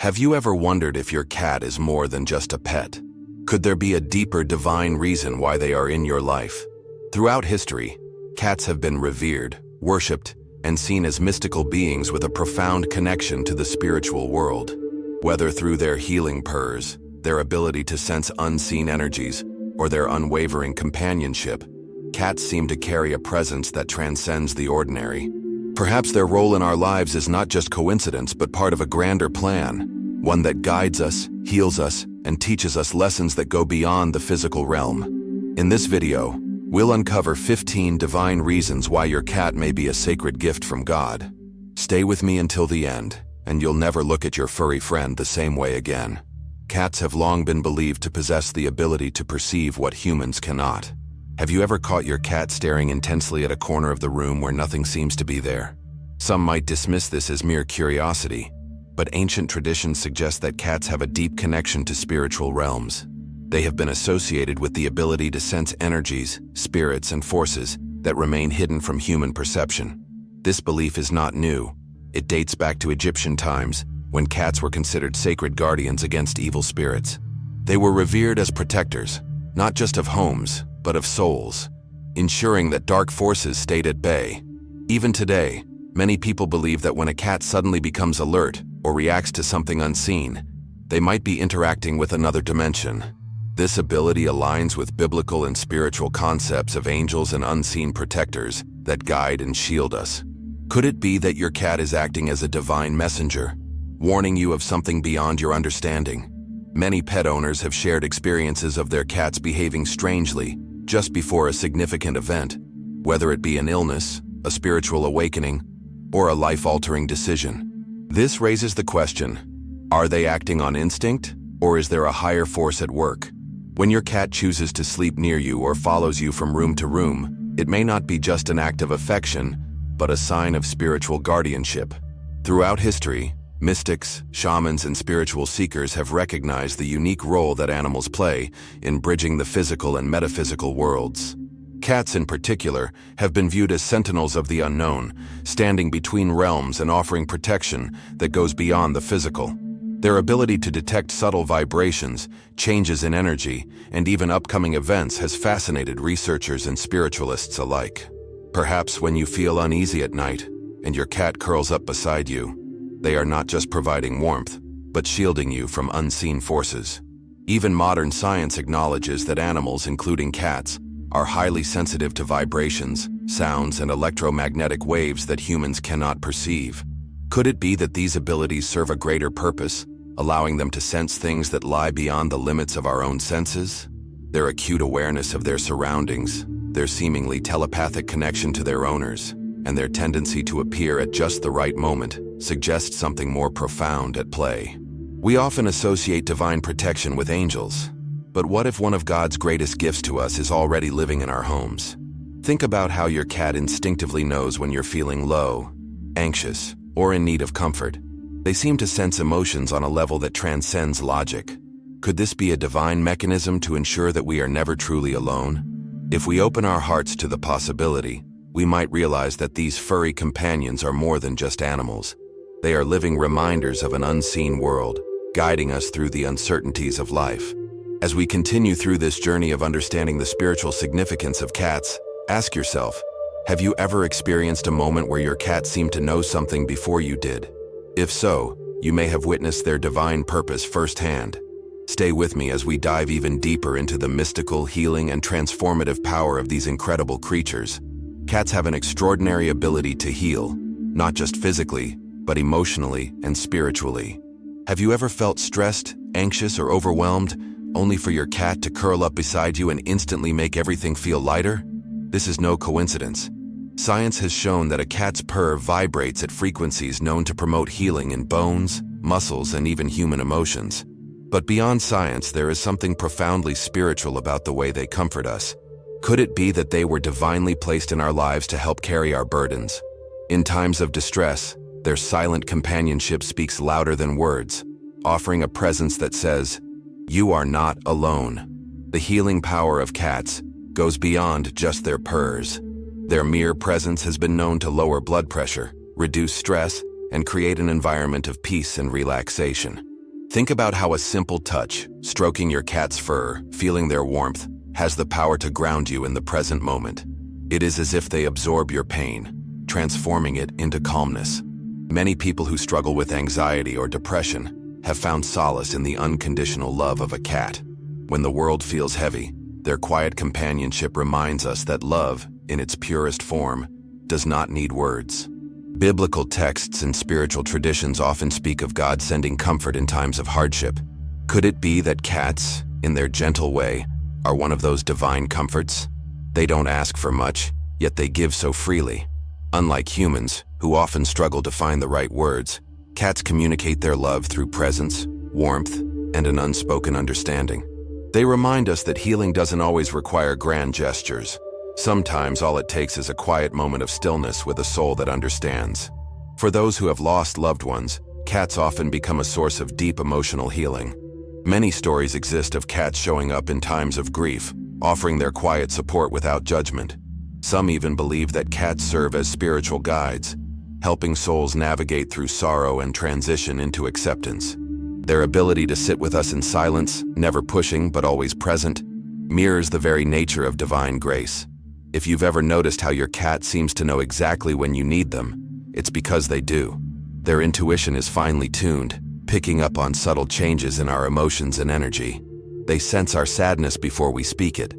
Have you ever wondered if your cat is more than just a pet? Could there be a deeper divine reason why they are in your life? Throughout history, cats have been revered, worshipped, and seen as mystical beings with a profound connection to the spiritual world. Whether through their healing purrs, their ability to sense unseen energies, or their unwavering companionship, cats seem to carry a presence that transcends the ordinary. Perhaps their role in our lives is not just coincidence, but part of a grander plan, one that guides us, heals us, and teaches us lessons that go beyond the physical realm. In this video, we'll uncover 15 divine reasons why your cat may be a sacred gift from God. Stay with me until the end, and you'll never look at your furry friend the same way again. Cats have long been believed to possess the ability to perceive what humans cannot. Have you ever caught your cat staring intensely at a corner of the room where nothing seems to be there? Some might dismiss this as mere curiosity, but ancient traditions suggest that cats have a deep connection to spiritual realms. They have been associated with the ability to sense energies, spirits, and forces that remain hidden from human perception. This belief is not new. It dates back to Egyptian times, when cats were considered sacred guardians against evil spirits. They were revered as protectors, not just of homes, but of souls, ensuring that dark forces stayed at bay. Even today, many people believe that when a cat suddenly becomes alert or reacts to something unseen, they might be interacting with another dimension. This ability aligns with biblical and spiritual concepts of angels and unseen protectors that guide and shield us. Could it be that your cat is acting as a divine messenger, warning you of something beyond your understanding? Many pet owners have shared experiences of their cats behaving strangely just before a significant event, whether it be an illness, a spiritual awakening, or a life-altering decision. This raises the question, are they acting on instinct, or is there a higher force at work? When your cat chooses to sleep near you or follows you from room to room, it may not be just an act of affection, but a sign of spiritual guardianship. Throughout history, mystics, shamans, and spiritual seekers have recognized the unique role that animals play in bridging the physical and metaphysical worlds. Cats, in particular, have been viewed as sentinels of the unknown, standing between realms and offering protection that goes beyond the physical. Their ability to detect subtle vibrations, changes in energy, and even upcoming events has fascinated researchers and spiritualists alike. Perhaps when you feel uneasy at night and your cat curls up beside you, they are not just providing warmth, but shielding you from unseen forces. Even modern science acknowledges that animals, including cats, are highly sensitive to vibrations, sounds, and electromagnetic waves that humans cannot perceive. Could it be that these abilities serve a greater purpose, allowing them to sense things that lie beyond the limits of our own senses? Their acute awareness of their surroundings, their seemingly telepathic connection to their owners, and their tendency to appear at just the right moment suggests something more profound at play. We often associate divine protection with angels, but what if one of God's greatest gifts to us is already living in our homes? Think about how your cat instinctively knows when you're feeling low, anxious, or in need of comfort. They seem to sense emotions on a level that transcends logic. Could this be a divine mechanism to ensure that we are never truly alone? If we open our hearts to the possibility, we might realize that these furry companions are more than just animals. They are living reminders of an unseen world, guiding us through the uncertainties of life. As we continue through this journey of understanding the spiritual significance of cats, ask yourself, have you ever experienced a moment where your cat seemed to know something before you did? If so, you may have witnessed their divine purpose firsthand. Stay with me as we dive even deeper into the mystical, healing, and transformative power of these incredible creatures. Cats have an extraordinary ability to heal, not just physically, but emotionally and spiritually. Have you ever felt stressed, anxious, or overwhelmed, only for your cat to curl up beside you and instantly make everything feel lighter? This is no coincidence. Science has shown that a cat's purr vibrates at frequencies known to promote healing in bones, muscles, and even human emotions. But beyond science, there is something profoundly spiritual about the way they comfort us. Could it be that they were divinely placed in our lives to help carry our burdens? In times of distress, their silent companionship speaks louder than words, offering a presence that says, "You are not alone." The healing power of cats goes beyond just their purrs. Their mere presence has been known to lower blood pressure, reduce stress, and create an environment of peace and relaxation. Think about how a simple touch, stroking your cat's fur, feeling their warmth, has the power to ground you in the present moment. It is as if they absorb your pain, transforming it into calmness. Many people who struggle with anxiety or depression have found solace in the unconditional love of a cat. When the world feels heavy, their quiet companionship reminds us that love, in its purest form, does not need words. Biblical texts and spiritual traditions often speak of God sending comfort in times of hardship. Could it be that cats, in their gentle way, are one of those divine comforts? They don't ask for much, yet they give so freely. Unlike humans, who often struggle to find the right words, cats communicate their love through presence, warmth, and an unspoken understanding. They remind us that healing doesn't always require grand gestures. Sometimes all it takes is a quiet moment of stillness with a soul that understands. For those who have lost loved ones, cats often become a source of deep emotional healing. Many stories exist of cats showing up in times of grief, offering their quiet support without judgment. Some even believe that cats serve as spiritual guides, helping souls navigate through sorrow and transition into acceptance. Their ability to sit with us in silence, never pushing but always present, mirrors the very nature of divine grace. If you've ever noticed how your cat seems to know exactly when you need them, it's because they do. Their intuition is finely tuned, picking up on subtle changes in our emotions and energy. They sense our sadness before we speak it.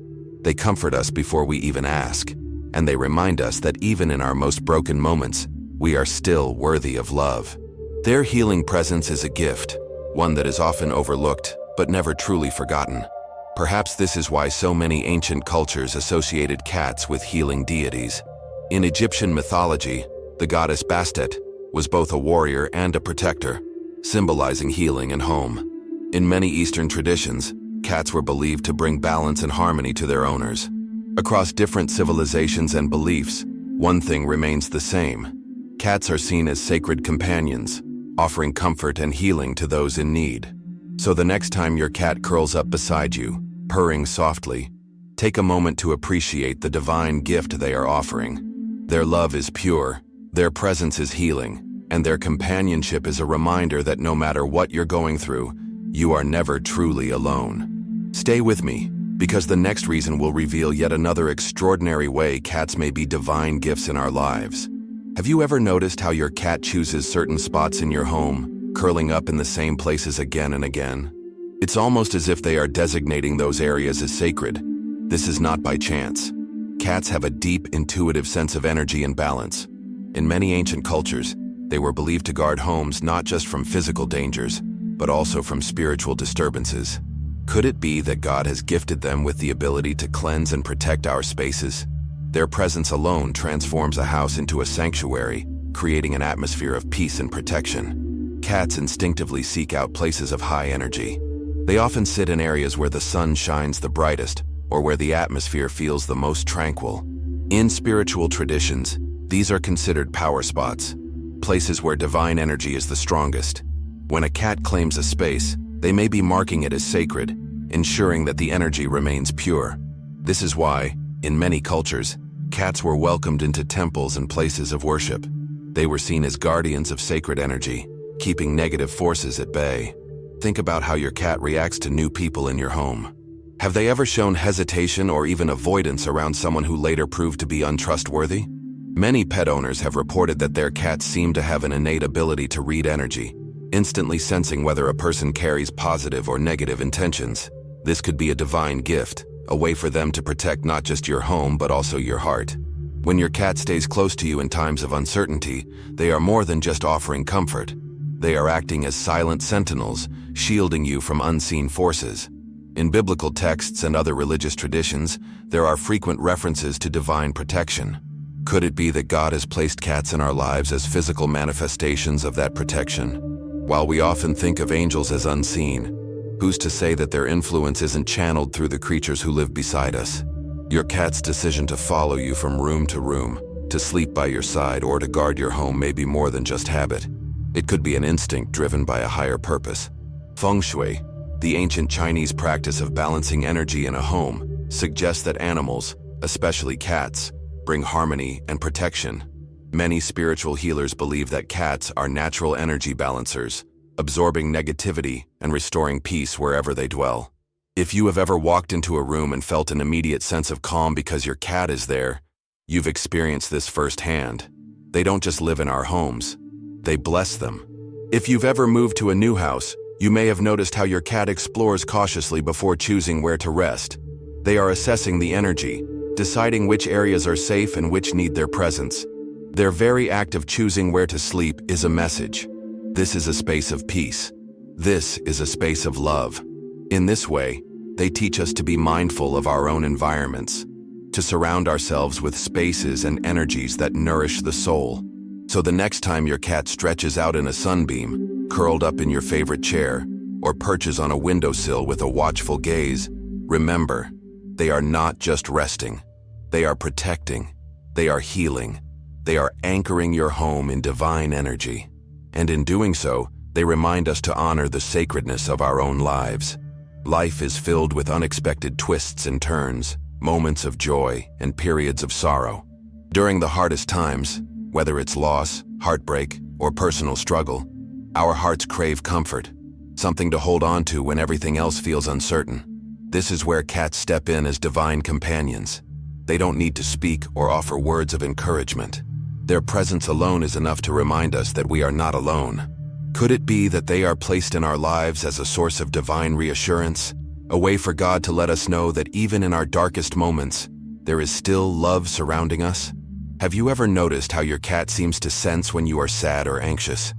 They comfort us before we even ask. And they remind us that even in our most broken moments, we are still worthy of love. Their healing presence is a gift, one that is often overlooked but never truly forgotten. Perhaps this is why so many ancient cultures associated cats with healing deities. In Egyptian mythology, the goddess Bastet was both a warrior and a protector, symbolizing healing and home. In many Eastern traditions, cats were believed to bring balance and harmony to their owners. Across different civilizations and beliefs, one thing remains the same. Cats are seen as sacred companions, offering comfort and healing to those in need. So the next time your cat curls up beside you, purring softly, take a moment to appreciate the divine gift they are offering. Their love is pure, their presence is healing, and their companionship is a reminder that no matter what you're going through, you are never truly alone. Stay with me, because the next reason will reveal yet another extraordinary way cats may be divine gifts in our lives. Have you ever noticed how your cat chooses certain spots in your home, curling up in the same places again and again? It's almost as if they are designating those areas as sacred. This is not by chance. Cats have a deep, intuitive sense of energy and balance. In many ancient cultures, they were believed to guard homes not just from physical dangers, but also from spiritual disturbances. Could it be that God has gifted them with the ability to cleanse and protect our spaces? Their presence alone transforms a house into a sanctuary, creating an atmosphere of peace and protection. Cats instinctively seek out places of high energy. They often sit in areas where the sun shines the brightest or where the atmosphere feels the most tranquil. In spiritual traditions, these are considered power spots, places where divine energy is the strongest. When a cat claims a space, they may be marking it as sacred, ensuring that the energy remains pure. This is why, in many cultures, cats were welcomed into temples and places of worship. They were seen as guardians of sacred energy, keeping negative forces at bay. Think about how your cat reacts to new people in your home. Have they ever shown hesitation or even avoidance around someone who later proved to be untrustworthy? Many pet owners have reported that their cats seem to have an innate ability to read energy, instantly sensing whether a person carries positive or negative intentions. This could be a divine gift, a way for them to protect not just your home but also your heart. When your cat stays close to you in times of uncertainty, they are more than just offering comfort. They are acting as silent sentinels, shielding you from unseen forces. In biblical texts and other religious traditions, there are frequent references to divine protection. Could it be that God has placed cats in our lives as physical manifestations of that protection? While we often think of angels as unseen, who's to say that their influence isn't channeled through the creatures who live beside us? Your cat's decision to follow you from room to room, to sleep by your side, or to guard your home may be more than just habit. It could be an instinct driven by a higher purpose. Feng Shui, the ancient Chinese practice of balancing energy in a home, suggests that animals, especially cats, bring harmony and protection. Many spiritual healers believe that cats are natural energy balancers, absorbing negativity and restoring peace wherever they dwell. If you have ever walked into a room and felt an immediate sense of calm because your cat is there, you've experienced this firsthand. They don't just live in our homes, they bless them. If you've ever moved to a new house, you may have noticed how your cat explores cautiously before choosing where to rest. They are assessing the energy, deciding which areas are safe and which need their presence. Their very act of choosing where to sleep is a message. This is a space of peace. This is a space of love. In this way, they teach us to be mindful of our own environments, to surround ourselves with spaces and energies that nourish the soul. So the next time your cat stretches out in a sunbeam, curled up in your favorite chair, or perches on a windowsill with a watchful gaze, remember, they are not just resting. They are protecting. They are healing. They are anchoring your home in divine energy. And in doing so, they remind us to honor the sacredness of our own lives. Life is filled with unexpected twists and turns, moments of joy and periods of sorrow. During the hardest times, whether it's loss, heartbreak, or personal struggle, our hearts crave comfort, something to hold on to when everything else feels uncertain. This is where cats step in as divine companions. They don't need to speak or offer words of encouragement. Their presence alone is enough to remind us that we are not alone. Could it be that they are placed in our lives as a source of divine reassurance, a way for God to let us know that even in our darkest moments, there is still love surrounding us? Have you ever noticed how your cat seems to sense when you are sad or anxious?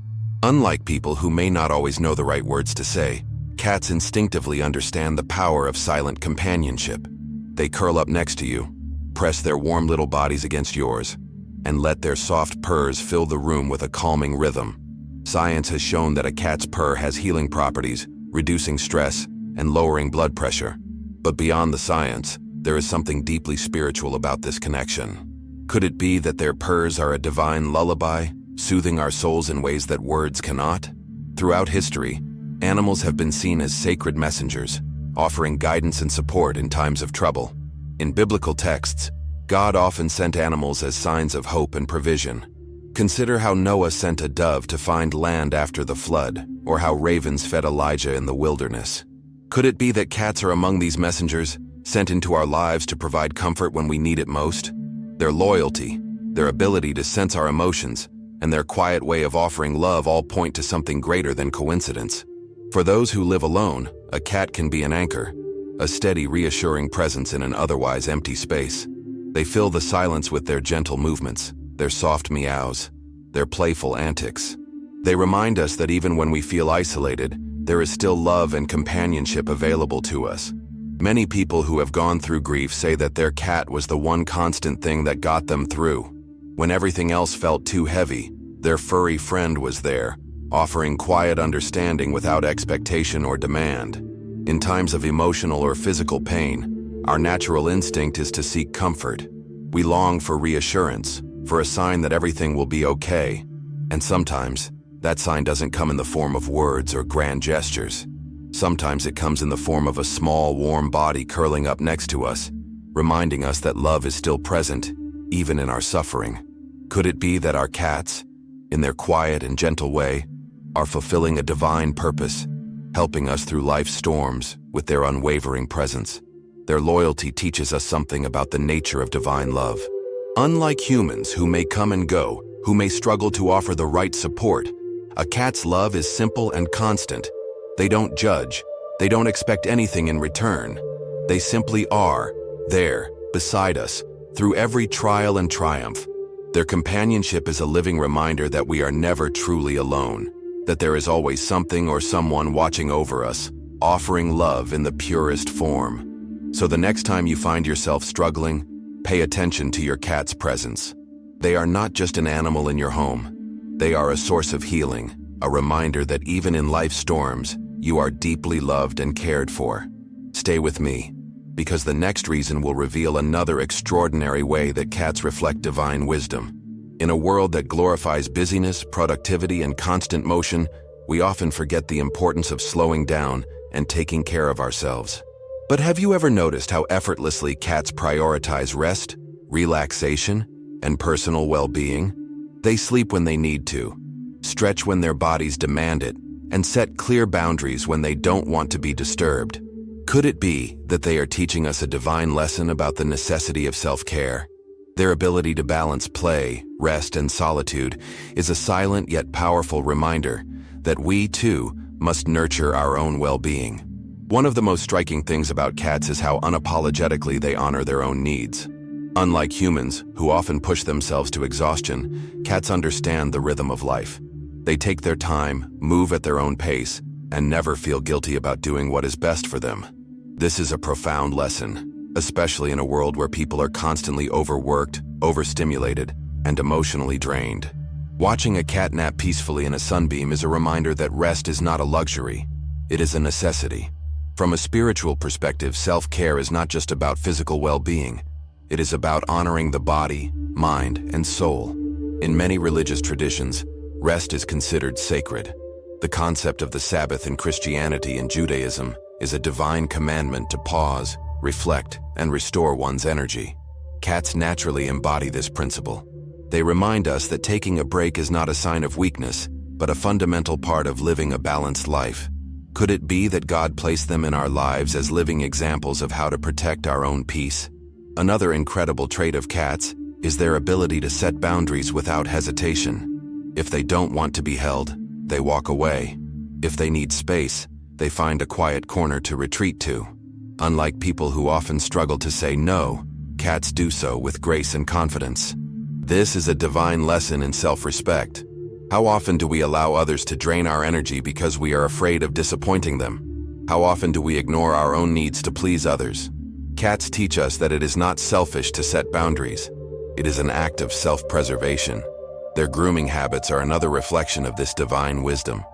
Unlike people who may not always know the right words to say, cats instinctively understand the power of silent companionship. They curl up next to you, press their warm little bodies against yours, and let their soft purrs fill the room with a calming rhythm. Science has shown that a cat's purr has healing properties, reducing stress and lowering blood pressure. But beyond the science, there is something deeply spiritual about this connection. Could it be that their purrs are a divine lullaby, soothing our souls in ways that words cannot? Throughout history, animals have been seen as sacred messengers, offering guidance and support in times of trouble. In biblical texts, God often sent animals as signs of hope and provision. Consider how Noah sent a dove to find land after the flood, or how ravens fed Elijah in the wilderness. Could it be that cats are among these messengers, sent into our lives to provide comfort when we need it most? Their loyalty, their ability to sense our emotions, and their quiet way of offering love all point to something greater than coincidence. For those who live alone, a cat can be an anchor, a steady, reassuring presence in an otherwise empty space. They fill the silence with their gentle movements, their soft meows, their playful antics. They remind us that even when we feel isolated, there is still love and companionship available to us. Many people who have gone through grief say that their cat was the one constant thing that got them through. When everything else felt too heavy, their furry friend was there, offering quiet understanding without expectation or demand. In times of emotional or physical pain, our natural instinct is to seek comfort. We long for reassurance, for a sign that everything will be okay. And sometimes, that sign doesn't come in the form of words or grand gestures. Sometimes it comes in the form of a small, warm body curling up next to us, reminding us that love is still present, even in our suffering. Could it be that our cats, in their quiet and gentle way, are fulfilling a divine purpose, helping us through life's storms with their unwavering presence? Their loyalty teaches us something about the nature of divine love. Unlike humans who may come and go, who may struggle to offer the right support, a cat's love is simple and constant. They don't judge. They don't expect anything in return. They simply are, there, beside us, through every trial and triumph. Their companionship is a living reminder that we are never truly alone, that there is always something or someone watching over us, offering love in the purest form. So the next time you find yourself struggling, pay attention to your cat's presence. They are not just an animal in your home. They are a source of healing, a reminder that even in life's storms, you are deeply loved and cared for. Stay with me, because the next reason will reveal another extraordinary way that cats reflect divine wisdom. In a world that glorifies busyness, productivity, and constant motion, we often forget the importance of slowing down and taking care of ourselves. But have you ever noticed how effortlessly cats prioritize rest, relaxation, and personal well-being? They sleep when they need to, stretch when their bodies demand it, and set clear boundaries when they don't want to be disturbed. Could it be that they are teaching us a divine lesson about the necessity of self-care? Their ability to balance play, rest, and solitude is a silent yet powerful reminder that we, too, must nurture our own well-being. One of the most striking things about cats is how unapologetically they honor their own needs. Unlike humans, who often push themselves to exhaustion, cats understand the rhythm of life. They take their time, move at their own pace, and never feel guilty about doing what is best for them. This is a profound lesson, especially in a world where people are constantly overworked, overstimulated, and emotionally drained. Watching a cat nap peacefully in a sunbeam is a reminder that rest is not a luxury, it is a necessity. From a spiritual perspective, self-care is not just about physical well-being. It is about honoring the body, mind, and soul. In many religious traditions, rest is considered sacred. The concept of the Sabbath in Christianity and Judaism is a divine commandment to pause, reflect, and restore one's energy. Cats naturally embody this principle. They remind us that taking a break is not a sign of weakness, but a fundamental part of living a balanced life. Could it be that God placed them in our lives as living examples of how to protect our own peace? Another incredible trait of cats is their ability to set boundaries without hesitation. If they don't want to be held, they walk away. If they need space, they find a quiet corner to retreat to. Unlike people who often struggle to say no, cats do so with grace and confidence. This is a divine lesson in self-respect. How often do we allow others to drain our energy because we are afraid of disappointing them? How often do we ignore our own needs to please others? Cats teach us that it is not selfish to set boundaries. It is an act of self-preservation. Their grooming habits are another reflection of this divine wisdom.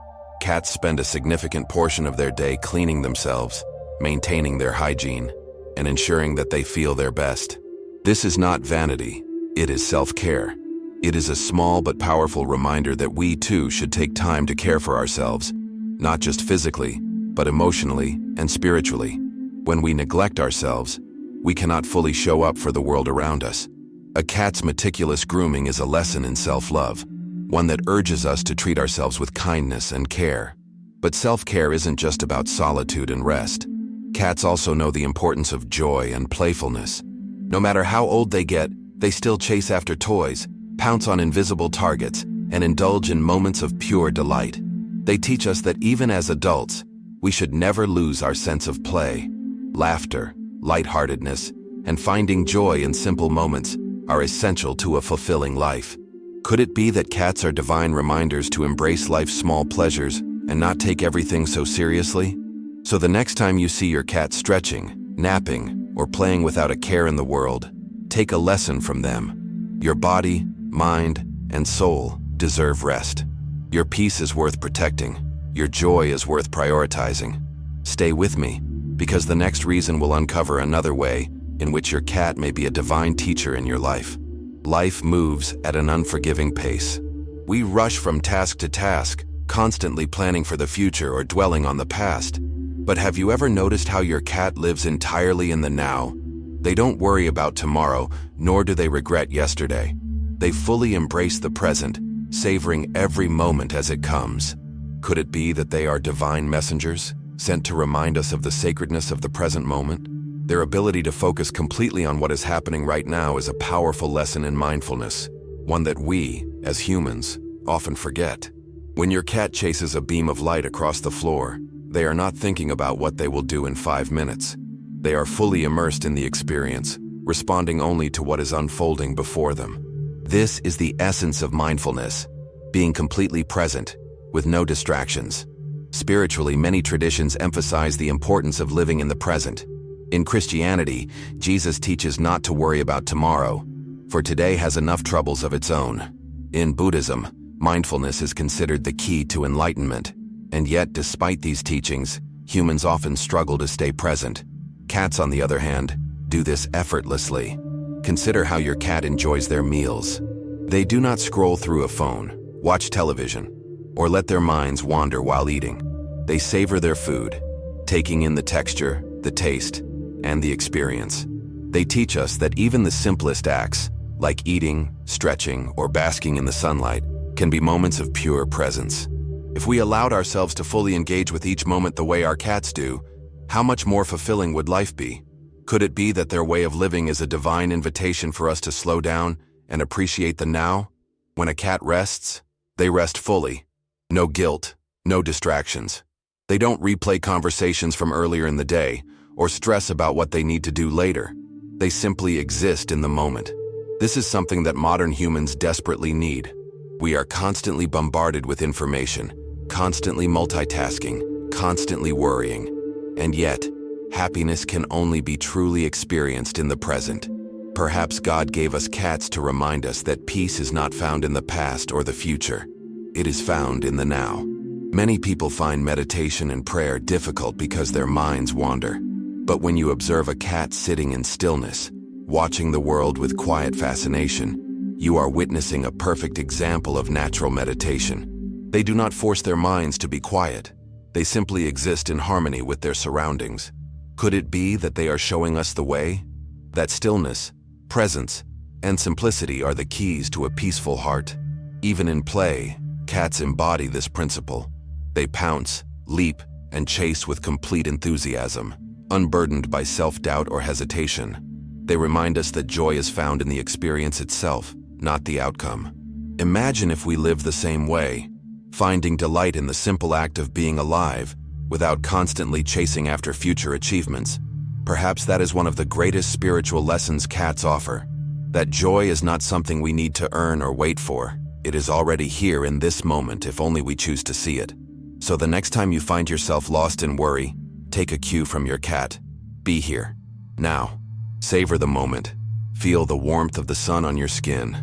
Cats spend a significant portion of their day cleaning themselves, maintaining their hygiene, and ensuring that they feel their best. This is not vanity, it is self-care. It is a small but powerful reminder that we too should take time to care for ourselves, not just physically, but emotionally and spiritually. When we neglect ourselves, we cannot fully show up for the world around us. A cat's meticulous grooming is a lesson in self-love, one that urges us to treat ourselves with kindness and care. But self-care isn't just about solitude and rest. Cats also know the importance of joy and playfulness. No matter how old they get, they still chase after toys, pounce on invisible targets, and indulge in moments of pure delight. They teach us that even as adults, we should never lose our sense of play. Laughter, lightheartedness, and finding joy in simple moments are essential to a fulfilling life. Could it be that cats are divine reminders to embrace life's small pleasures and not take everything so seriously? So the next time you see your cat stretching, napping, or playing without a care in the world, take a lesson from them. Your body, mind, and soul deserve rest. Your peace is worth protecting. Your joy is worth prioritizing. Stay with me, because the next reason will uncover another way in which your cat may be a divine teacher in your life. Life moves at an unforgiving pace. We rush from task to task, constantly planning for the future or dwelling on the past. But have you ever noticed how your cat lives entirely in the now? They don't worry about tomorrow, nor do they regret yesterday. They fully embrace the present, savoring every moment as it comes. Could it be that they are divine messengers, sent to remind us of the sacredness of the present moment? Their ability to focus completely on what is happening right now is a powerful lesson in mindfulness, one that we, as humans, often forget. When your cat chases a beam of light across the floor, they are not thinking about what they will do in 5 minutes. They are fully immersed in the experience, responding only to what is unfolding before them. This is the essence of mindfulness, being completely present, with no distractions. Spiritually, many traditions emphasize the importance of living in the present. In Christianity, Jesus teaches not to worry about tomorrow, for today has enough troubles of its own. In Buddhism, mindfulness is considered the key to enlightenment, and yet, despite these teachings, humans often struggle to stay present. Cats, on the other hand, do this effortlessly. Consider how your cat enjoys their meals. They do not scroll through a phone, watch television, or let their minds wander while eating. They savor their food, taking in the texture, the taste, and the experience. They teach us that even the simplest acts, like eating, stretching, or basking in the sunlight, can be moments of pure presence. If we allowed ourselves to fully engage with each moment the way our cats do, how much more fulfilling would life be? Could it be that their way of living is a divine invitation for us to slow down and appreciate the now? When a cat rests, they rest fully. No guilt, no distractions. They don't replay conversations from earlier in the day or stress about what they need to do later. They simply exist in the moment. This is something that modern humans desperately need. We are constantly bombarded with information, constantly multitasking, constantly worrying. And yet, happiness can only be truly experienced in the present. Perhaps God gave us cats to remind us that peace is not found in the past or the future. It is found in the now. Many people find meditation and prayer difficult because their minds wander. But when you observe a cat sitting in stillness, watching the world with quiet fascination, you are witnessing a perfect example of natural meditation. They do not force their minds to be quiet. They simply exist in harmony with their surroundings. Could it be that they are showing us the way? That stillness, presence, and simplicity are the keys to a peaceful heart. Even in play, cats embody this principle. They pounce, leap, and chase with complete enthusiasm, unburdened by self-doubt or hesitation. They remind us that joy is found in the experience itself, not the outcome. Imagine if we lived the same way, finding delight in the simple act of being alive, without constantly chasing after future achievements. Perhaps that is one of the greatest spiritual lessons cats offer. That joy is not something we need to earn or wait for. It is already here in this moment if only we choose to see it. So the next time you find yourself lost in worry, take a cue from your cat. Be here. Now. Savor the moment. Feel the warmth of the sun on your skin.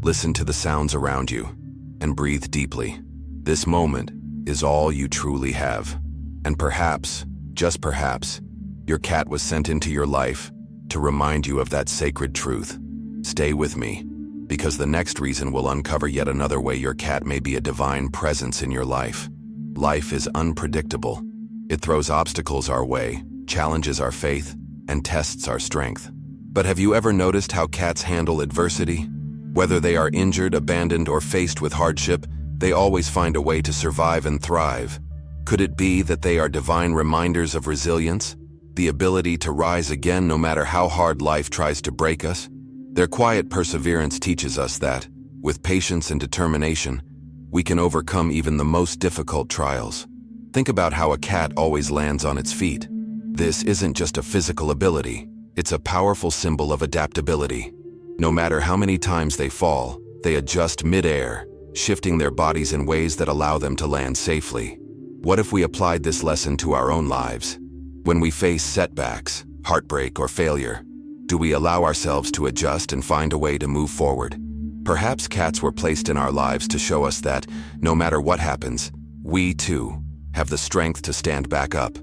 Listen to the sounds around you. And breathe deeply. This moment is all you truly have. And perhaps, just perhaps, your cat was sent into your life to remind you of that sacred truth. Stay with me, because the next reason will uncover yet another way your cat may be a divine presence in your life. Life is unpredictable. It throws obstacles our way, challenges our faith, and tests our strength. But have you ever noticed how cats handle adversity? Whether they are injured, abandoned, or faced with hardship, they always find a way to survive and thrive. Could it be that they are divine reminders of resilience? The ability to rise again no matter how hard life tries to break us? Their quiet perseverance teaches us that, with patience and determination, we can overcome even the most difficult trials. Think about how a cat always lands on its feet. This isn't just a physical ability, it's a powerful symbol of adaptability. No matter how many times they fall, they adjust mid-air, shifting their bodies in ways that allow them to land safely. What if we applied this lesson to our own lives? When we face setbacks, heartbreak, or failure, do we allow ourselves to adjust and find a way to move forward? Perhaps cats were placed in our lives to show us that, no matter what happens, we, too, have the strength to stand back up.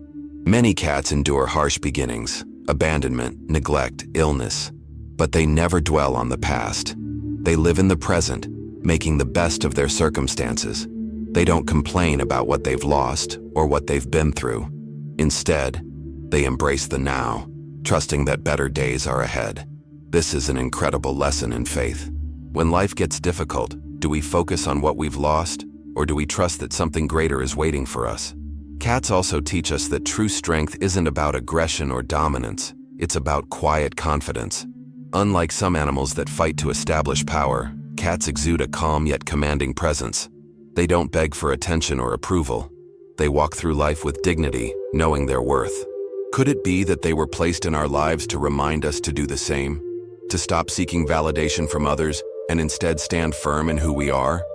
Many cats endure harsh beginnings, abandonment, neglect, illness, but they never dwell on the past. They live in the present, making the best of their circumstances. They don't complain about what they've lost or what they've been through. Instead, they embrace the now, trusting that better days are ahead. This is an incredible lesson in faith. When life gets difficult, do we focus on what we've lost, or do we trust that something greater is waiting for us? Cats also teach us that true strength isn't about aggression or dominance. It's about quiet confidence. Unlike some animals that fight to establish power, cats exude a calm yet commanding presence. They don't beg for attention or approval. They walk through life with dignity, knowing their worth. Could it be that they were placed in our lives to remind us to do the same? To stop seeking validation from others and instead stand firm in who we are?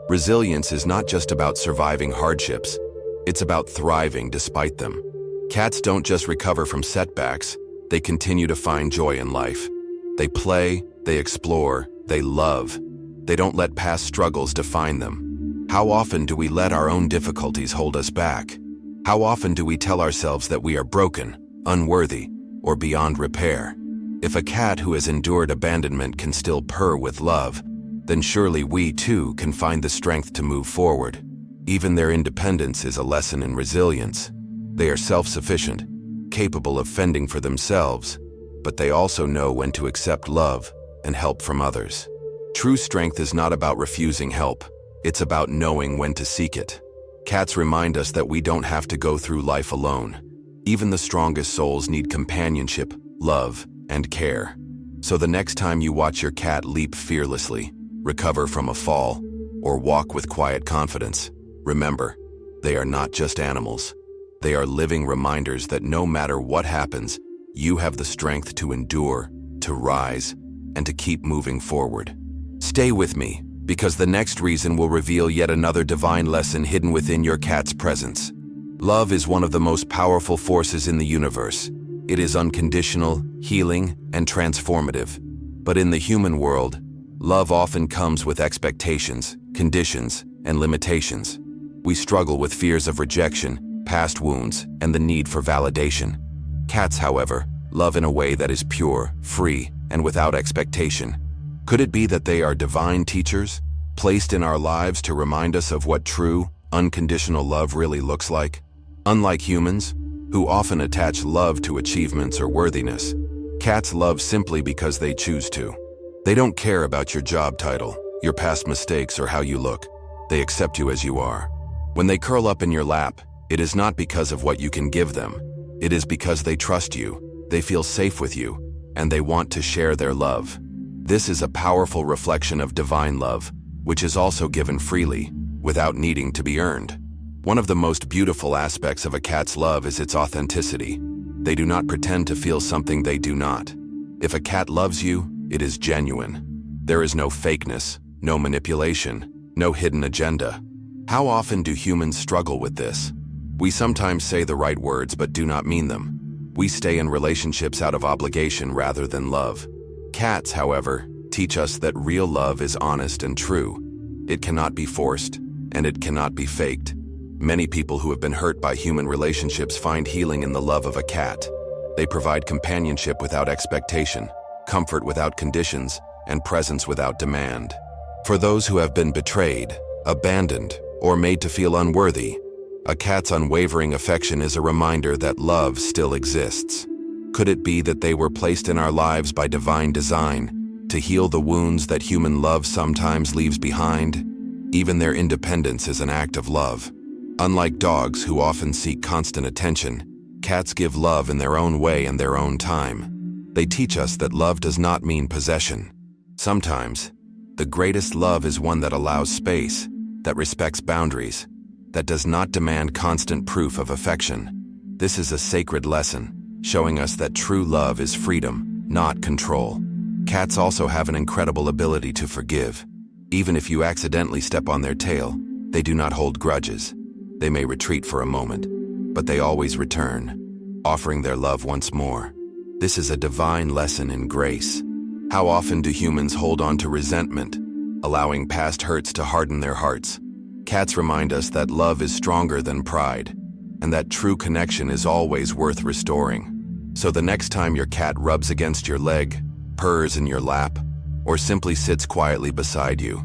Resilience is not just about surviving hardships. It's about thriving despite them. Cats don't just recover from setbacks, they continue to find joy in life. They play, they explore, they love. They don't let past struggles define them. How often do we let our own difficulties hold us back? How often do we tell ourselves that we are broken, unworthy, or beyond repair? If a cat who has endured abandonment can still purr with love, then surely we too can find the strength to move forward. Even their independence is a lesson in resilience. They are self-sufficient, capable of fending for themselves, but they also know when to accept love and help from others. True strength is not about refusing help. It's about knowing when to seek it. Cats remind us that we don't have to go through life alone. Even the strongest souls need companionship, love, and care. So the next time you watch your cat leap fearlessly, recover from a fall, or walk with quiet confidence, remember, they are not just animals. They are living reminders that no matter what happens, you have the strength to endure, to rise, and to keep moving forward. Stay with me, because the next reason will reveal yet another divine lesson hidden within your cat's presence. Love is one of the most powerful forces in the universe. It is unconditional, healing, and transformative. But in the human world, love often comes with expectations, conditions, and limitations. We struggle with fears of rejection, past wounds, and the need for validation. Cats, however, love in a way that is pure, free, and without expectation. Could it be that they are divine teachers, placed in our lives to remind us of what true, unconditional love really looks like? Unlike humans, who often attach love to achievements or worthiness, cats love simply because they choose to. They don't care about your job title, your past mistakes, or how you look. They accept you as you are. When they curl up in your lap, it is not because of what you can give them. It is because they trust you, they feel safe with you, and they want to share their love. This is a powerful reflection of divine love, which is also given freely, without needing to be earned. One of the most beautiful aspects of a cat's love is its authenticity. They do not pretend to feel something they do not. If a cat loves you, it is genuine. There is no fakeness, no manipulation, no hidden agenda. How often do humans struggle with this? We sometimes say the right words but do not mean them. We stay in relationships out of obligation rather than love. Cats, however, teach us that real love is honest and true. It cannot be forced, and it cannot be faked. Many people who have been hurt by human relationships find healing in the love of a cat. They provide companionship without expectation, comfort without conditions, and presence without demand. For those who have been betrayed, abandoned, or made to feel unworthy, a cat's unwavering affection is a reminder that love still exists. Could it be that they were placed in our lives by divine design, to heal the wounds that human love sometimes leaves behind? Even their independence is an act of love. Unlike dogs who often seek constant attention, cats give love in their own way and their own time. They teach us that love does not mean possession. Sometimes, the greatest love is one that allows space, that respects boundaries, that does not demand constant proof of affection. This is a sacred lesson, showing us that true love is freedom, not control. Cats also have an incredible ability to forgive. Even if you accidentally step on their tail, they do not hold grudges. They may retreat for a moment, but they always return, offering their love once more. This is a divine lesson in grace. How often do humans hold on to resentment, allowing past hurts to harden their hearts? Cats remind us that love is stronger than pride, and that true connection is always worth restoring. So the next time your cat rubs against your leg, purrs in your lap, or simply sits quietly beside you,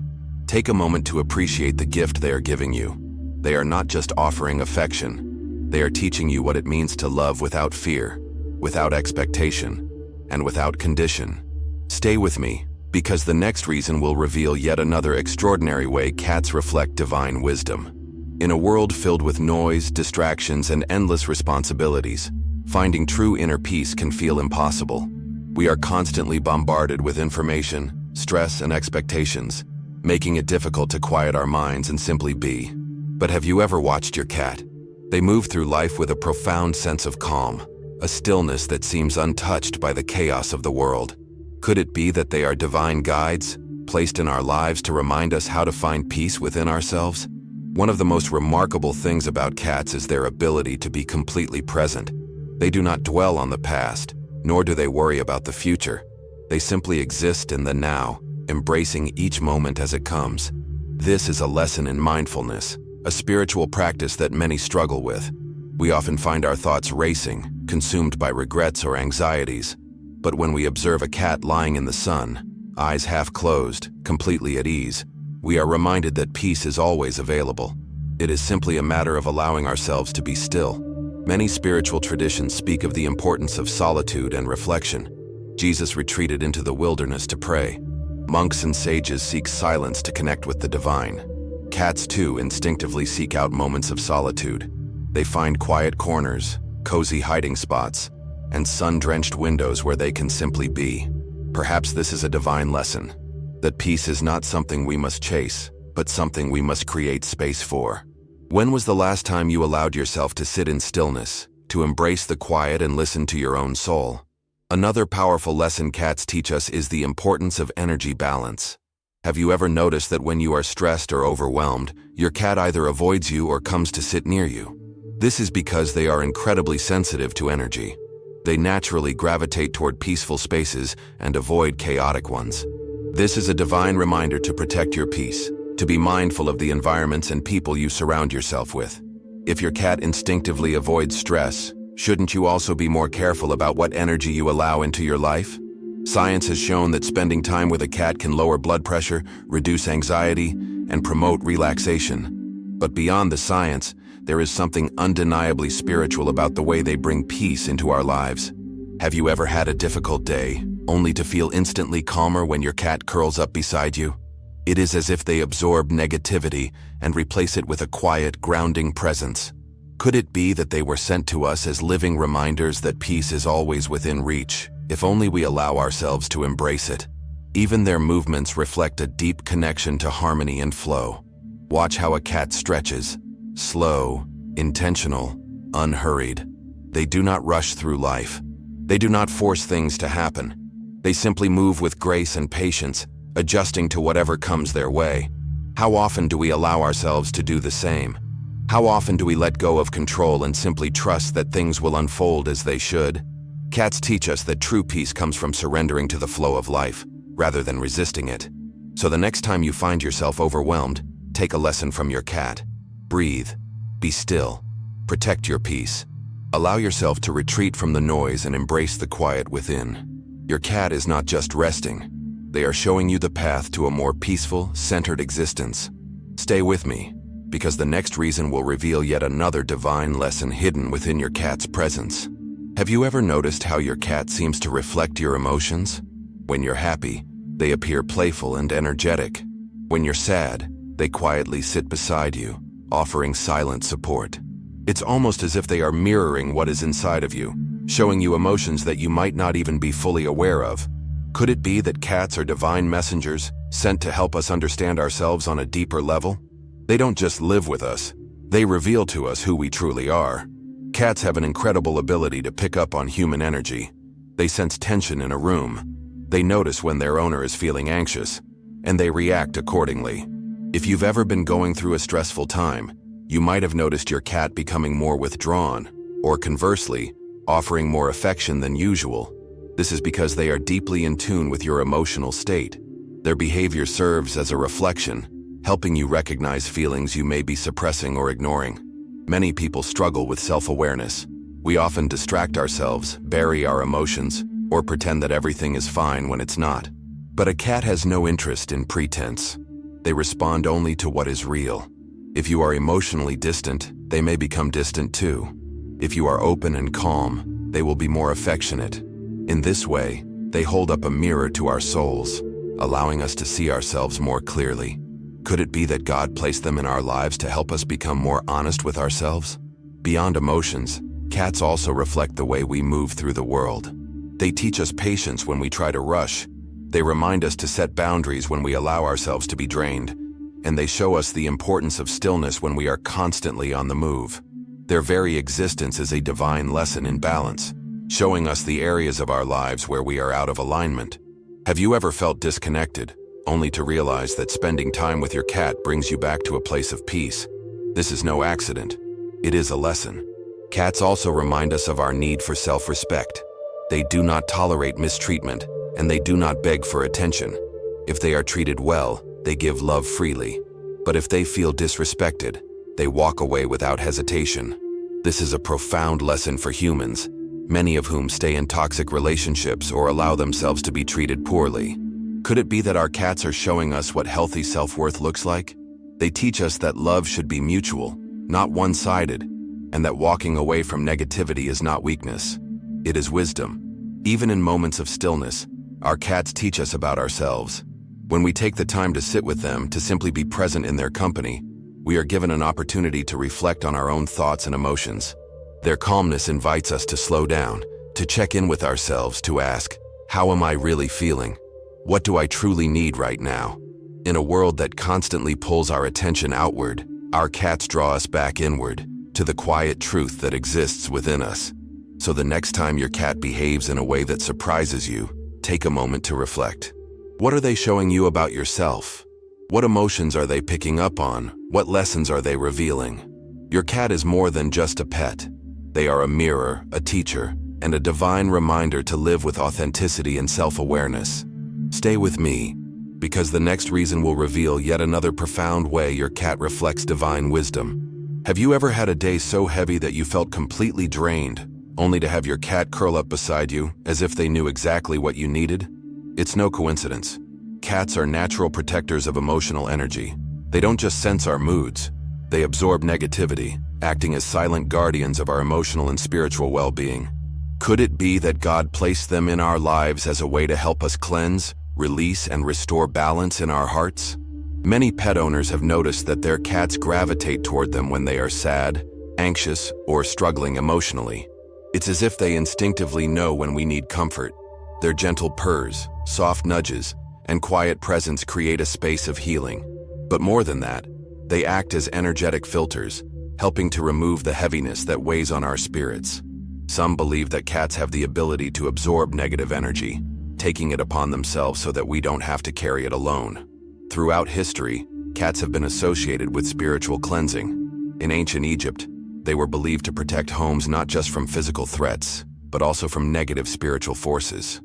take a moment to appreciate the gift they are giving you. They are not just offering affection, they are teaching you what it means to love without fear, without expectation, and without condition. Stay with me, because the next reason will reveal yet another extraordinary way cats reflect divine wisdom. In a world filled with noise, distractions, and endless responsibilities, finding true inner peace can feel impossible. We are constantly bombarded with information, stress, and expectations, making it difficult to quiet our minds and simply be. But have you ever watched your cat? They move through life with a profound sense of calm, a stillness that seems untouched by the chaos of the world. Could it be that they are divine guides, placed in our lives to remind us how to find peace within ourselves? One of the most remarkable things about cats is their ability to be completely present. They do not dwell on the past, nor do they worry about the future. They simply exist in the now, embracing each moment as it comes. This is a lesson in mindfulness, a spiritual practice that many struggle with. We often find our thoughts racing, consumed by regrets or anxieties. But when we observe a cat lying in the sun, eyes half closed, completely at ease, we are reminded that peace is always available. It is simply a matter of allowing ourselves to be still. Many spiritual traditions speak of the importance of solitude and reflection. Jesus retreated into the wilderness to pray. Monks and sages seek silence to connect with the divine. Cats, too, instinctively seek out moments of solitude. They find quiet corners, cozy hiding spots, and sun-drenched windows where they can simply be. Perhaps this is a divine lesson, that peace is not something we must chase, but something we must create space for. When was the last time you allowed yourself to sit in stillness, to embrace the quiet and listen to your own soul? Another powerful lesson cats teach us is the importance of energy balance. Have you ever noticed that when you are stressed or overwhelmed, your cat either avoids you or comes to sit near you? This is because they are incredibly sensitive to energy. They naturally gravitate toward peaceful spaces and avoid chaotic ones. This is a divine reminder to protect your peace, to be mindful of the environments and people you surround yourself with. If your cat instinctively avoids stress, shouldn't you also be more careful about what energy you allow into your life? Science has shown that spending time with a cat can lower blood pressure, reduce anxiety, and promote relaxation. But beyond the science, there is something undeniably spiritual about the way they bring peace into our lives. Have you ever had a difficult day, only to feel instantly calmer when your cat curls up beside you? It is as if they absorb negativity and replace it with a quiet, grounding presence. Could it be that they were sent to us as living reminders that peace is always within reach, if only we allow ourselves to embrace it? Even their movements reflect a deep connection to harmony and flow. Watch how a cat stretches. Slow, intentional, unhurried. They do not rush through life. They do not force things to happen. They simply move with grace and patience, adjusting to whatever comes their way. How often do we allow ourselves to do the same? How often do we let go of control and simply trust that things will unfold as they should? Cats teach us that true peace comes from surrendering to the flow of life, rather than resisting it. So the next time you find yourself overwhelmed, take a lesson from your cat. Breathe. Be still. Protect your peace. Allow yourself to retreat from the noise and embrace the quiet within. Your cat is not just resting. They are showing you the path to a more peaceful, centered existence. Stay with me, because the next reason will reveal yet another divine lesson hidden within your cat's presence. Have you ever noticed how your cat seems to reflect your emotions? When you're happy, they appear playful and energetic. When you're sad, they quietly sit beside you, offering silent support. It's almost as if they are mirroring what is inside of you, showing you emotions that you might not even be fully aware of. Could it be that cats are divine messengers, sent to help us understand ourselves on a deeper level? They don't just live with us, they reveal to us who we truly are. Cats have an incredible ability to pick up on human energy. They sense tension in a room. They notice when their owner is feeling anxious, and they react accordingly. If you've ever been going through a stressful time, you might have noticed your cat becoming more withdrawn, or conversely, offering more affection than usual. This is because they are deeply in tune with your emotional state. Their behavior serves as a reflection, helping you recognize feelings you may be suppressing or ignoring. Many people struggle with self-awareness. We often distract ourselves, bury our emotions, or pretend that everything is fine when it's not. But a cat has no interest in pretense. They respond only to what is real. If you are emotionally distant, they may become distant too. If you are open and calm, they will be more affectionate. In this way, they hold up a mirror to our souls, allowing us to see ourselves more clearly. Could it be that God placed them in our lives to help us become more honest with ourselves? Beyond emotions, cats also reflect the way we move through the world. They teach us patience when we try to rush. They remind us to set boundaries when we allow ourselves to be drained. And they show us the importance of stillness when we are constantly on the move. Their very existence is a divine lesson in balance, showing us the areas of our lives where we are out of alignment. Have you ever felt disconnected, only to realize that spending time with your cat brings you back to a place of peace? This is no accident. It is a lesson. Cats also remind us of our need for self-respect. They do not tolerate mistreatment, and they do not beg for attention. If they are treated well, they give love freely. But if they feel disrespected, they walk away without hesitation. This is a profound lesson for humans, many of whom stay in toxic relationships or allow themselves to be treated poorly. Could it be that our cats are showing us what healthy self-worth looks like? They teach us that love should be mutual, not one-sided, and that walking away from negativity is not weakness. It is wisdom. Even in moments of stillness, our cats teach us about ourselves. When we take the time to sit with them, to simply be present in their company, we are given an opportunity to reflect on our own thoughts and emotions. Their calmness invites us to slow down, to check in with ourselves, to ask, how am I really feeling? What do I truly need right now? In a world that constantly pulls our attention outward, our cats draw us back inward, to the quiet truth that exists within us. So the next time your cat behaves in a way that surprises you, take a moment to reflect. What are they showing you about yourself? What emotions are they picking up on? What lessons are they revealing? Your cat is more than just a pet. They are a mirror, a teacher, and a divine reminder to live with authenticity and self-awareness. Stay with me, because the next reason will reveal yet another profound way your cat reflects divine wisdom. Have you ever had a day so heavy that you felt completely drained, only to have your cat curl up beside you, as if they knew exactly what you needed? It's no coincidence. Cats are natural protectors of emotional energy. They don't just sense our moods, they absorb negativity, acting as silent guardians of our emotional and spiritual well-being. Could it be that God placed them in our lives as a way to help us cleanse, release, and restore balance in our hearts? Many pet owners have noticed that their cats gravitate toward them when they are sad, anxious, or struggling emotionally. It's as if they instinctively know when we need comfort. Their gentle purrs, soft nudges, and quiet presence create a space of healing. But more than that, they act as energetic filters, helping to remove the heaviness that weighs on our spirits. Some believe that cats have the ability to absorb negative energy, taking it upon themselves so that we don't have to carry it alone. Throughout history, cats have been associated with spiritual cleansing. In ancient Egypt, they were believed to protect homes not just from physical threats, but also from negative spiritual forces.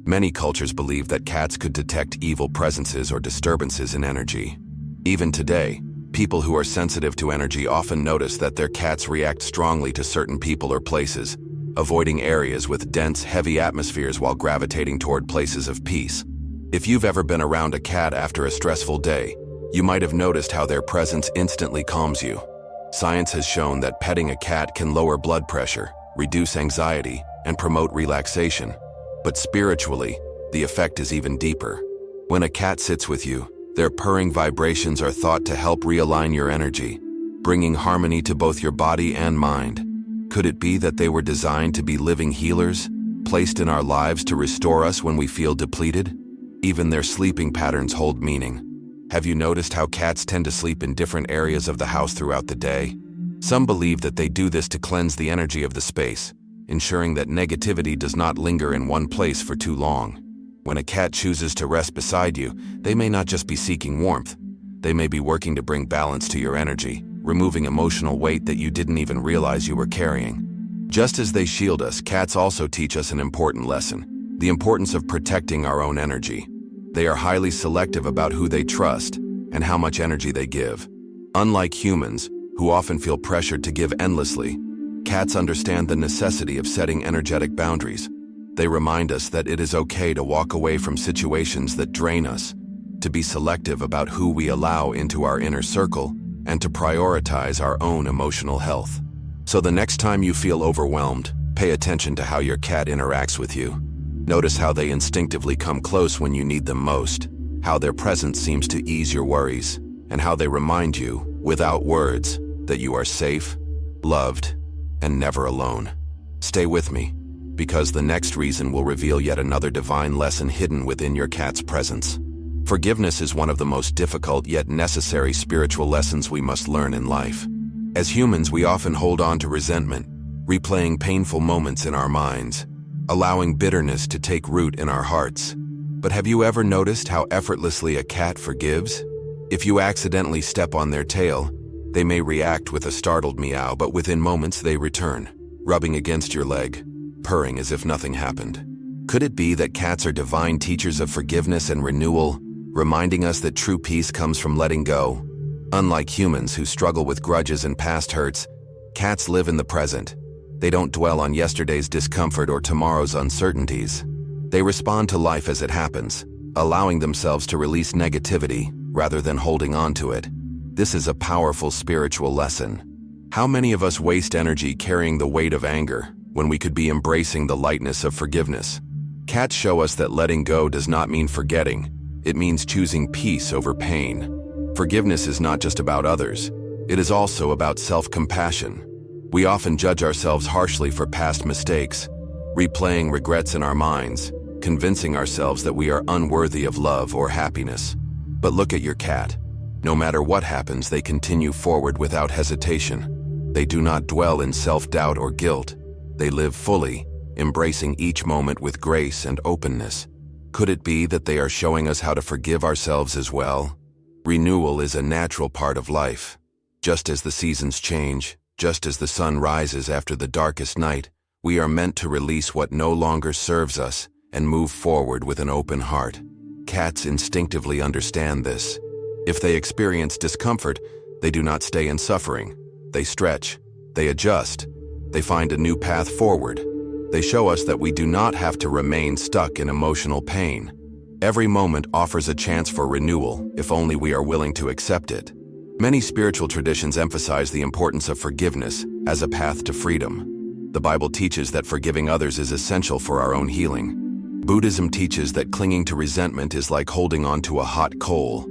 Many cultures believe that cats could detect evil presences or disturbances in energy. Even today, people who are sensitive to energy often notice that their cats react strongly to certain people or places, avoiding areas with dense, heavy atmospheres while gravitating toward places of peace. If you've ever been around a cat after a stressful day, you might have noticed how their presence instantly calms you. Science has shown that petting a cat can lower blood pressure, reduce anxiety, and promote relaxation. But spiritually, the effect is even deeper. When a cat sits with you, their purring vibrations are thought to help realign your energy, bringing harmony to both your body and mind. Could it be that they were designed to be living healers, placed in our lives to restore us when we feel depleted? Even their sleeping patterns hold meaning. Have you noticed how cats tend to sleep in different areas of the house throughout the day? Some believe that they do this to cleanse the energy of the space, ensuring that negativity does not linger in one place for too long. When a cat chooses to rest beside you, they may not just be seeking warmth. They may be working to bring balance to your energy, removing emotional weight that you didn't even realize you were carrying. Just as they shield us, cats also teach us an important lesson: the importance of protecting our own energy. They are highly selective about who they trust and how much energy they give. Unlike humans, who often feel pressured to give endlessly, cats understand the necessity of setting energetic boundaries. They remind us that it is okay to walk away from situations that drain us, to be selective about who we allow into our inner circle, and to prioritize our own emotional health. So the next time you feel overwhelmed, pay attention to how your cat interacts with you. Notice how they instinctively come close when you need them most, how their presence seems to ease your worries, and how they remind you, without words, that you are safe, loved, and never alone. Stay with me, because the next reason will reveal yet another divine lesson hidden within your cat's presence. Forgiveness is one of the most difficult yet necessary spiritual lessons we must learn in life. As humans, we often hold on to resentment, replaying painful moments in our minds, allowing bitterness to take root in our hearts. But have you ever noticed how effortlessly a cat forgives? If you accidentally step on their tail, they may react with a startled meow, but within moments they return, rubbing against your leg, purring as if nothing happened. Could it be that cats are divine teachers of forgiveness and renewal, reminding us that true peace comes from letting go? Unlike humans who struggle with grudges and past hurts, cats live in the present. They don't dwell on yesterday's discomfort or tomorrow's uncertainties. They respond to life as it happens, allowing themselves to release negativity rather than holding on to it. This is a powerful spiritual lesson. How many of us waste energy carrying the weight of anger when we could be embracing the lightness of forgiveness? Cats show us that letting go does not mean forgetting. It means choosing peace over pain. Forgiveness is not just about others. It is also about self-compassion. We often judge ourselves harshly for past mistakes, replaying regrets in our minds, convincing ourselves that we are unworthy of love or happiness. But look at your cat. No matter what happens, they continue forward without hesitation. They do not dwell in self-doubt or guilt. They live fully, embracing each moment with grace and openness. Could it be that they are showing us how to forgive ourselves as well? Renewal is a natural part of life. Just as the seasons change, just as the sun rises after the darkest night, we are meant to release what no longer serves us and move forward with an open heart. Cats instinctively understand this. If they experience discomfort, they do not stay in suffering. They stretch, they adjust, they find a new path forward. They show us that we do not have to remain stuck in emotional pain. Every moment offers a chance for renewal if only we are willing to accept it. Many spiritual traditions emphasize the importance of forgiveness as a path to freedom. The Bible teaches that forgiving others is essential for our own healing. Buddhism teaches that clinging to resentment is like holding on to a hot coal.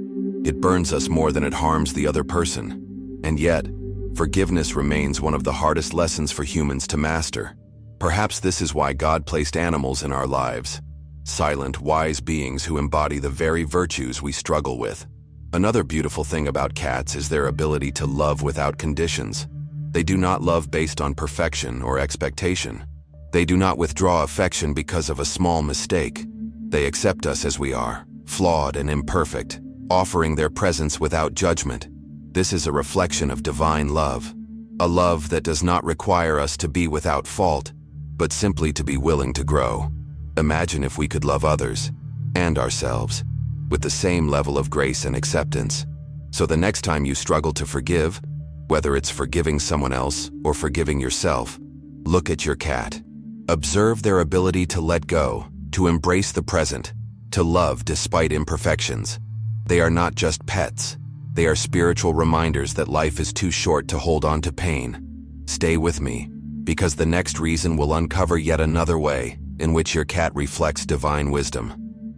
It burns us more than it harms the other person. And yet, forgiveness remains one of the hardest lessons for humans to master. Perhaps this is why God placed animals in our lives. Silent, wise beings who embody the very virtues we struggle with. Another beautiful thing about cats is their ability to love without conditions. They do not love based on perfection or expectation. They do not withdraw affection because of a small mistake. They accept us as we are, flawed and imperfect, offering their presence without judgment. This is a reflection of divine love. A love that does not require us to be without fault, but simply to be willing to grow. Imagine if we could love others and ourselves with the same level of grace and acceptance. So the next time you struggle to forgive, whether it's forgiving someone else or forgiving yourself, look at your cat. Observe their ability to let go, to embrace the present, to love despite imperfections. They are not just pets. They are spiritual reminders that life is too short to hold on to pain. Stay with me, because the next reason will uncover yet another way in which your cat reflects divine wisdom.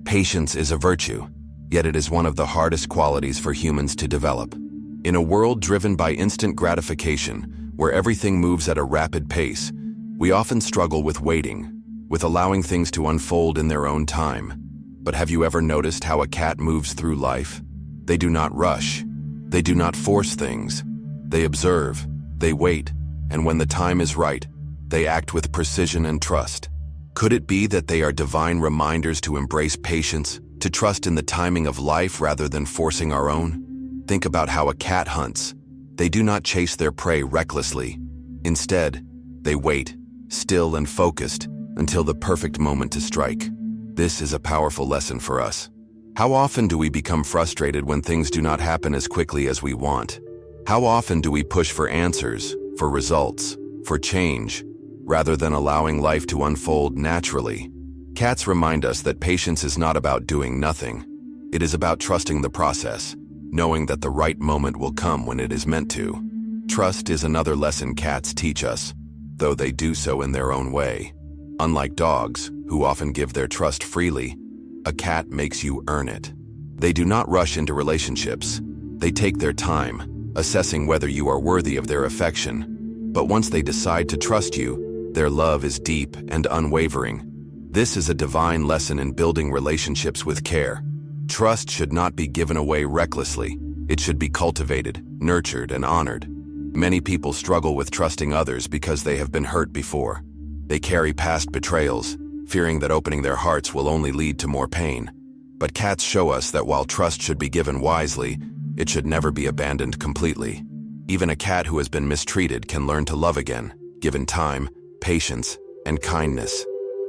Patience is a virtue, yet it is one of the hardest qualities for humans to develop. In a world driven by instant gratification, where everything moves at a rapid pace, we often struggle with waiting, with allowing things to unfold in their own time. But have you ever noticed how a cat moves through life? They do not rush. They do not force things. They observe, they wait, and when the time is right, they act with precision and trust. Could it be that they are divine reminders to embrace patience, to trust in the timing of life rather than forcing our own? Think about how a cat hunts. They do not chase their prey recklessly. Instead, they wait, still and focused, until the perfect moment to strike. This is a powerful lesson for us. How often do we become frustrated when things do not happen as quickly as we want? How often do we push for answers, for results, for change, rather than allowing life to unfold naturally? Cats remind us that patience is not about doing nothing. It is about trusting the process, knowing that the right moment will come when it is meant to. Trust is another lesson cats teach us, though they do so in their own way. Unlike dogs, who often give their trust freely, a cat makes you earn it. They do not rush into relationships. They take their time, assessing whether you are worthy of their affection. But once they decide to trust you, their love is deep and unwavering. This is a divine lesson in building relationships with care. Trust should not be given away recklessly. It should be cultivated, nurtured, and honored. Many people struggle with trusting others because they have been hurt before. They carry past betrayals, fearing that opening their hearts will only lead to more pain. But cats show us that while trust should be given wisely, it should never be abandoned completely. Even a cat who has been mistreated can learn to love again, given time, patience, and kindness.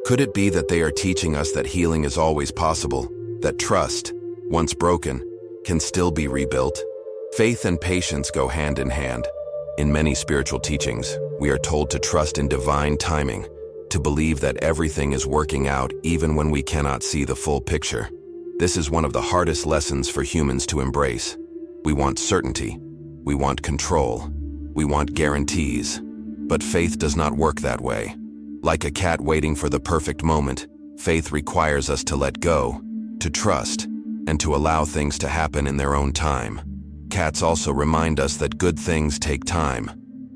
Could it be that they are teaching us that healing is always possible, that trust, once broken, can still be rebuilt? Faith and patience go hand in hand. In many spiritual teachings, we are told to trust in divine timing, to believe that everything is working out even when we cannot see the full picture. This is one of the hardest lessons for humans to embrace. We want certainty. We want control. We want guarantees. But faith does not work that way. Like a cat waiting for the perfect moment, faith requires us to let go, to trust, and to allow things to happen in their own time. Cats also remind us that good things take time.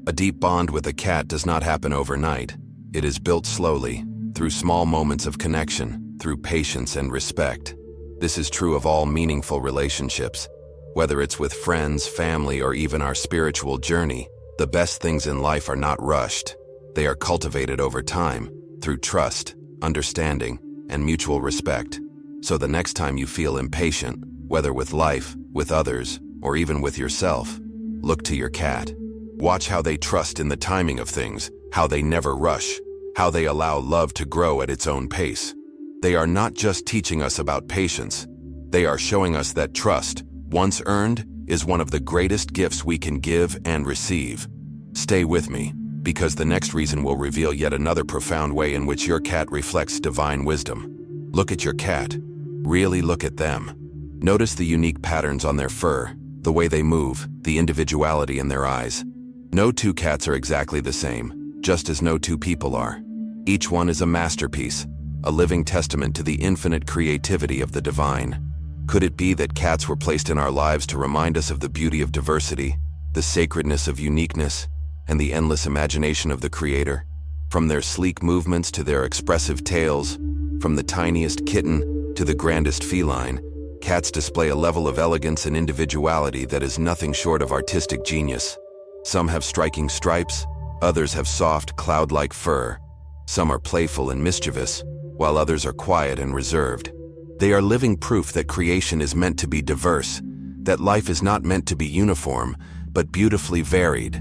A deep bond with a cat does not happen overnight. It is built slowly, through small moments of connection, through patience and respect. This is true of all meaningful relationships. Whether it's with friends, family, or even our spiritual journey, the best things in life are not rushed. They are cultivated over time, through trust, understanding, and mutual respect. So the next time you feel impatient, whether with life, with others, or even with yourself, look to your cat. Watch how they trust in the timing of things, how they never rush, how they allow love to grow at its own pace. They are not just teaching us about patience. They are showing us that trust, once earned, is one of the greatest gifts we can give and receive. Stay with me, because the next reason will reveal yet another profound way in which your cat reflects divine wisdom. Look at your cat. Really look at them. Notice the unique patterns on their fur, the way they move, the individuality in their eyes. No two cats are exactly the same, just as no two people are. Each one is a masterpiece, a living testament to the infinite creativity of the divine. Could it be that cats were placed in our lives to remind us of the beauty of diversity, the sacredness of uniqueness, and the endless imagination of the Creator? From their sleek movements to their expressive tails, from the tiniest kitten to the grandest feline, cats display a level of elegance and individuality that is nothing short of artistic genius. Some have striking stripes, others have soft, cloud-like fur. Some are playful and mischievous, while others are quiet and reserved. They are living proof that creation is meant to be diverse, that life is not meant to be uniform, but beautifully varied.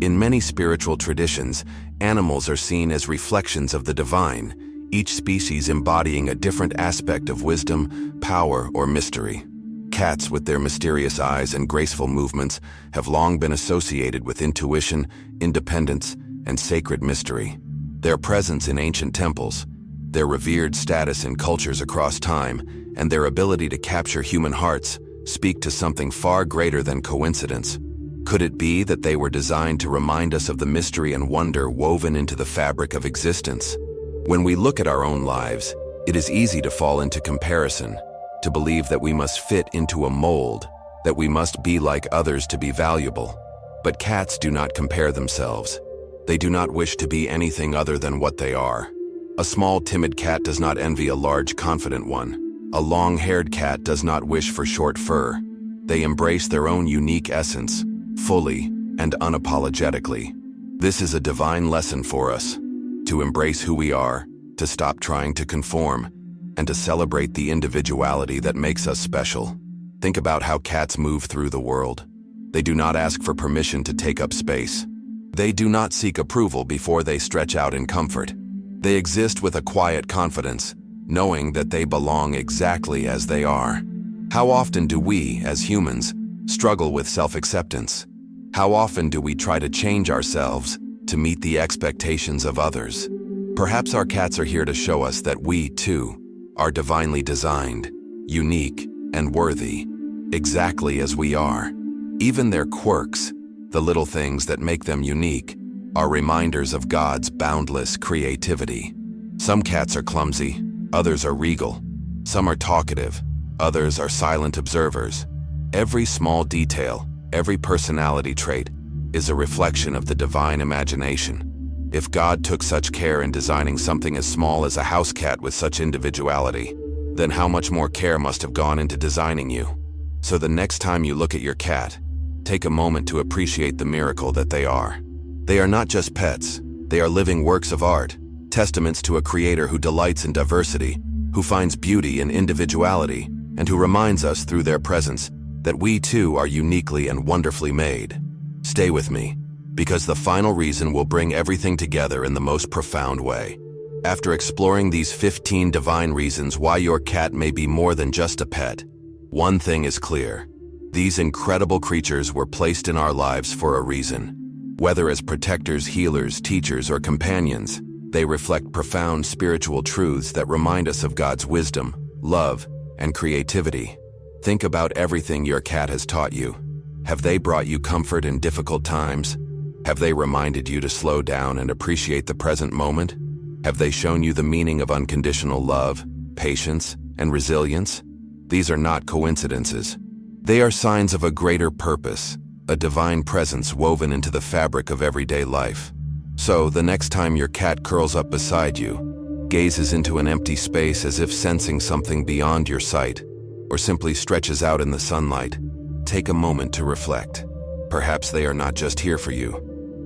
In many spiritual traditions, animals are seen as reflections of the divine, each species embodying a different aspect of wisdom, power, or mystery. Cats, with their mysterious eyes and graceful movements, have long been associated with intuition, independence, and sacred mystery. Their presence in ancient temples, their revered status in cultures across time, and their ability to capture human hearts speak to something far greater than coincidence. Could it be that they were designed to remind us of the mystery and wonder woven into the fabric of existence? When we look at our own lives, it is easy to fall into comparison, to believe that we must fit into a mold, that we must be like others to be valuable. But cats do not compare themselves. They do not wish to be anything other than what they are. A small, timid cat does not envy a large, confident one. A long-haired cat does not wish for short fur. They embrace their own unique essence, fully and unapologetically. This is a divine lesson for us, to embrace who we are, to stop trying to conform, and to celebrate the individuality that makes us special. Think about how cats move through the world. They do not ask for permission to take up space. They do not seek approval before they stretch out in comfort. They exist with a quiet confidence, knowing that they belong exactly as they are. How often do we, as humans, struggle with self-acceptance? How often do we try to change ourselves to meet the expectations of others? Perhaps our cats are here to show us that we, too, are divinely designed, unique, and worthy, exactly as we are. Even their quirks, the little things that make them unique, are reminders of God's boundless creativity. Some cats are clumsy, others are regal. Some are talkative, others are silent observers. Every small detail, every personality trait, is a reflection of the divine imagination. If God took such care in designing something as small as a house cat with such individuality, then how much more care must have gone into designing you? So the next time you look at your cat, take a moment to appreciate the miracle that they are. They are not just pets, they are living works of art, testaments to a creator who delights in diversity, who finds beauty in individuality, and who reminds us through their presence that we too are uniquely and wonderfully made. Stay with me, because the final reason will bring everything together in the most profound way. After exploring these 15 divine reasons why your cat may be more than just a pet, one thing is clear. These incredible creatures were placed in our lives for a reason. Whether as protectors, healers, teachers, or companions, they reflect profound spiritual truths that remind us of God's wisdom, love, and creativity. Think about everything your cat has taught you. Have they brought you comfort in difficult times? Have they reminded you to slow down and appreciate the present moment? Have they shown you the meaning of unconditional love, patience, and resilience? These are not coincidences. They are signs of a greater purpose, a divine presence woven into the fabric of everyday life. So, the next time your cat curls up beside you, gazes into an empty space as if sensing something beyond your sight, or simply stretches out in the sunlight, take a moment to reflect. Perhaps they are not just here for you,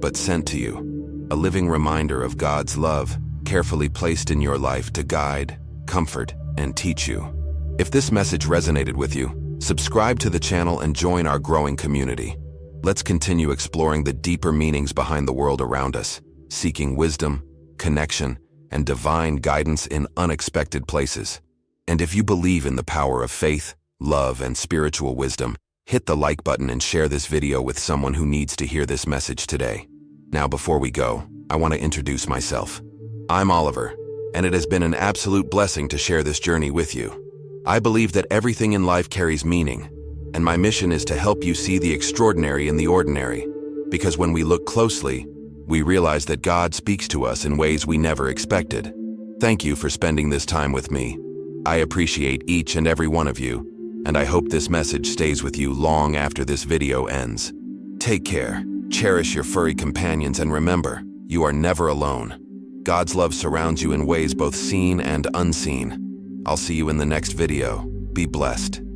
but sent to you, a living reminder of God's love, carefully placed in your life to guide, comfort, and teach you. If this message resonated with you, subscribe to the channel and join our growing community. Let's continue exploring the deeper meanings behind the world around us, seeking wisdom, connection, and divine guidance in unexpected places. And if you believe in the power of faith, love, and spiritual wisdom, hit the like button and share this video with someone who needs to hear this message today. Now, before we go, I want to introduce myself. I'm Oliver, and it has been an absolute blessing to share this journey with you. I believe that everything in life carries meaning, and my mission is to help you see the extraordinary in the ordinary, because when we look closely, we realize that God speaks to us in ways we never expected. Thank you for spending this time with me. I appreciate each and every one of you, and I hope this message stays with you long after this video ends. Take care, cherish your furry companions, and remember, you are never alone. God's love surrounds you in ways both seen and unseen. I'll see you in the next video. Be blessed.